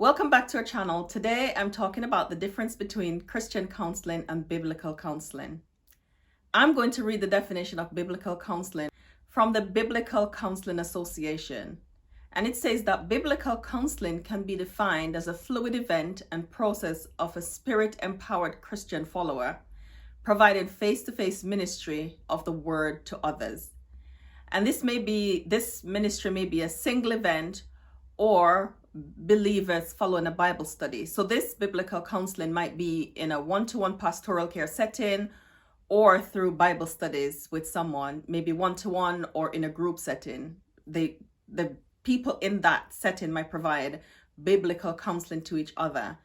Welcome back to our channel. Today I'm talking about the difference between Christian counseling and biblical counseling. I'm going to read the definition of biblical counseling from the Biblical Counseling Association. And it says that biblical counseling can be defined as a fluid event and process of a spirit-empowered Christian follower, providing face-to-face ministry of the word to others. And this ministry may be a single event or believers following a Bible study. So this biblical counseling might be in a one-to-one pastoral care setting or through Bible studies with someone, maybe one-to-one or in a group setting. The people in that setting might provide biblical counseling to each other.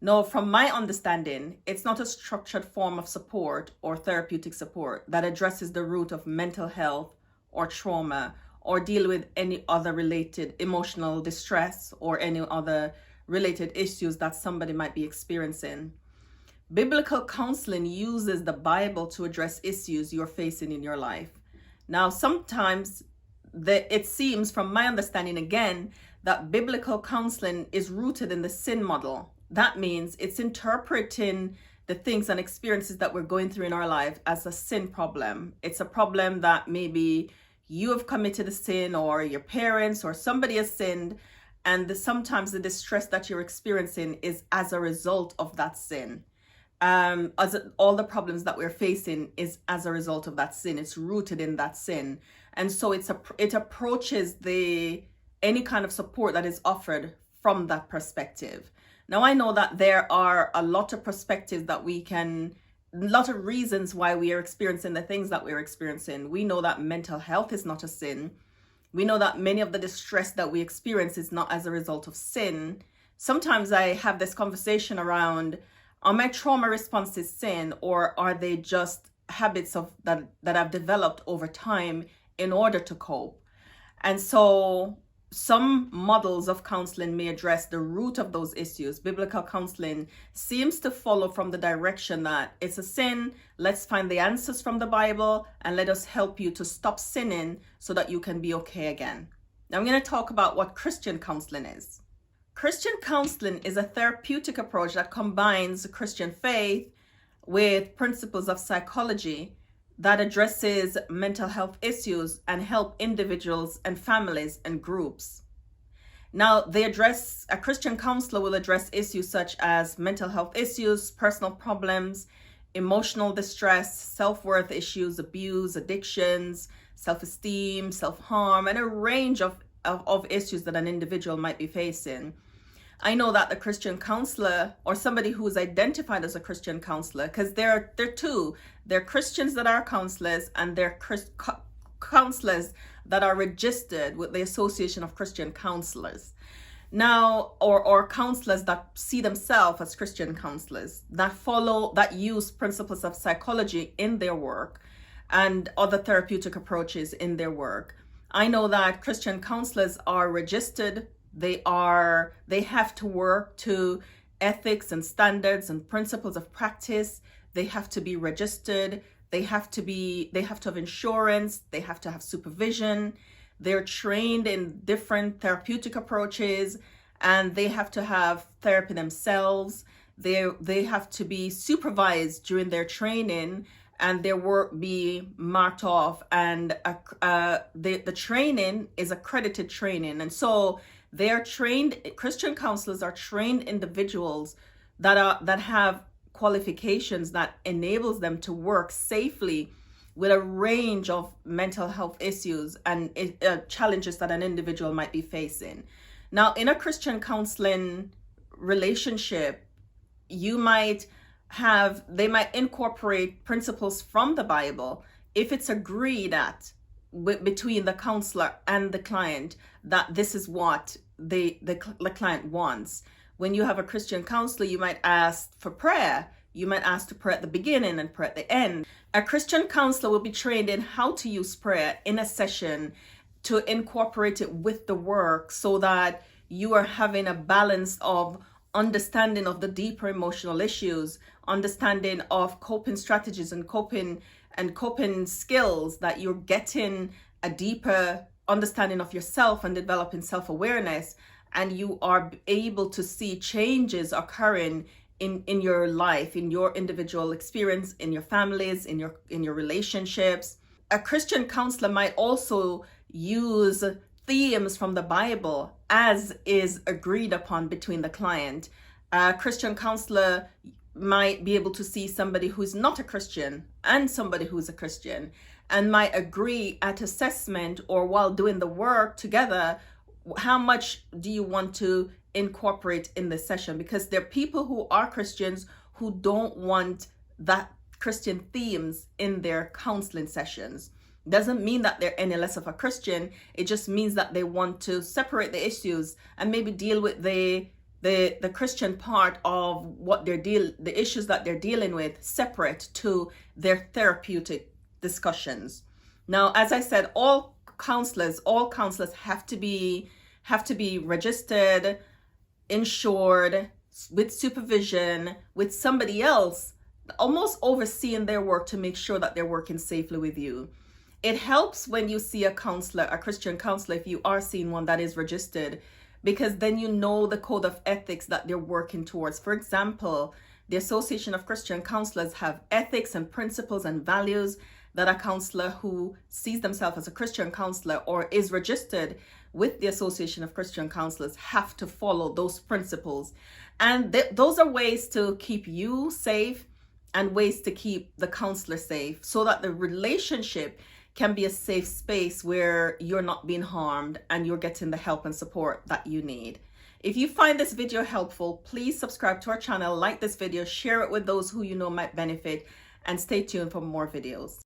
Now, from my understanding, it's not a structured form of support or therapeutic support that addresses the root of mental health or trauma or deal with any other related emotional distress or any other related issues that somebody might be experiencing. Biblical counseling uses the Bible to address issues you're facing in your life. Now, sometimes it seems, from my understanding again, that biblical counseling is rooted in the sin model. That means it's interpreting the things and experiences that we're going through in our life as a sin problem. It's a problem that maybe you have committed a sin, or your parents or somebody has sinned, and sometimes the distress that you're experiencing is as a result of that sin. All the problems that we're facing is as a result of that sin. It's rooted in that sin, and so it approaches any kind of support that is offered from that perspective. Now, I know that there are a lot of perspectives that a lot of reasons why we are experiencing the things that we're experiencing. We know that mental health is not a sin. We know that many of the distress that we experience is not as a result of sin. Sometimes I have this conversation around, are my trauma responses sin, or are they just habits that I've developed over time in order to cope? And so some models of counseling may address the root of those issues. Biblical counseling seems to follow from the direction that it's a sin. Let's find the answers from the Bible and let us help you to stop sinning so that you can be okay again. Now I'm going to talk about what Christian counseling is. Christian counseling is a therapeutic approach that combines Christian faith with principles of psychology that addresses mental health issues and help individuals and families and groups. Now, a Christian counselor will address issues such as mental health issues, personal problems, emotional distress, self-worth issues, abuse, addictions, self-esteem, self-harm, and a range of issues that an individual might be facing. I know that the Christian counselor, or somebody who is identified as a Christian counselor, because there are two. They're Christians that are counselors, and they're counselors that are registered with the Association of Christian Counselors. Now, or counselors that see themselves as Christian counselors, that use principles of psychology in their work and other therapeutic approaches in their work. I know that Christian counselors are registered. They have to work to ethics and standards and principles of practice. They have to be registered. They have to have insurance. They have to have supervision. They're trained in different therapeutic approaches, and they have to have therapy themselves. They have to be supervised during their training, and their work be marked off. And the training is accredited training, and so they are trained. Christian counselors are trained individuals that have qualifications that enables them to work safely with a range of mental health issues and challenges that an individual might be facing. Now, in a Christian counseling relationship, they might incorporate principles from the Bible if it's agreed at between the counselor and the client that this is what the client wants. When you have a Christian counselor, you might ask for prayer. You might ask to pray at the beginning and pray at the end. A Christian counselor will be trained in how to use prayer in a session to incorporate it with the work, so that you are having a balance of understanding of the deeper emotional issues, understanding of coping strategies and coping skills, that you're getting a deeper understanding of yourself and developing self-awareness, and you are able to see changes occurring in your life, in your individual experience, in your families, in your relationships. A Christian counselor might also use themes from the Bible as is agreed upon between the client. A Christian counselor might be able to see somebody who's not a Christian and somebody who's a Christian, and might agree at assessment or while doing the work together, how much do you want to incorporate in the session? Because there are people who are Christians who don't want that Christian themes in their counseling sessions. Doesn't mean that they're any less of a Christian. It just means that they want to separate the issues and maybe deal with the Christian part of what the issues that they're dealing with separate to their therapeutic discussions. Now, as I said, all counselors have to be registered, insured, with supervision, with somebody else almost overseeing their work to make sure that they're working safely with you. It helps when you see a counselor, a Christian counselor, if you are seeing one that is registered, because then you know the code of ethics that they're working towards. For example, the Association of Christian Counselors have ethics and principles and values that a counselor who sees themselves as a Christian counselor or is registered with the Association of Christian Counselors have to follow those principles. And those are ways to keep you safe and ways to keep the counselor safe, so that the relationship can be a safe space where you're not being harmed and you're getting the help and support that you need. If you find this video helpful, please subscribe to our channel, like this video, share it with those who you know might benefit, and stay tuned for more videos.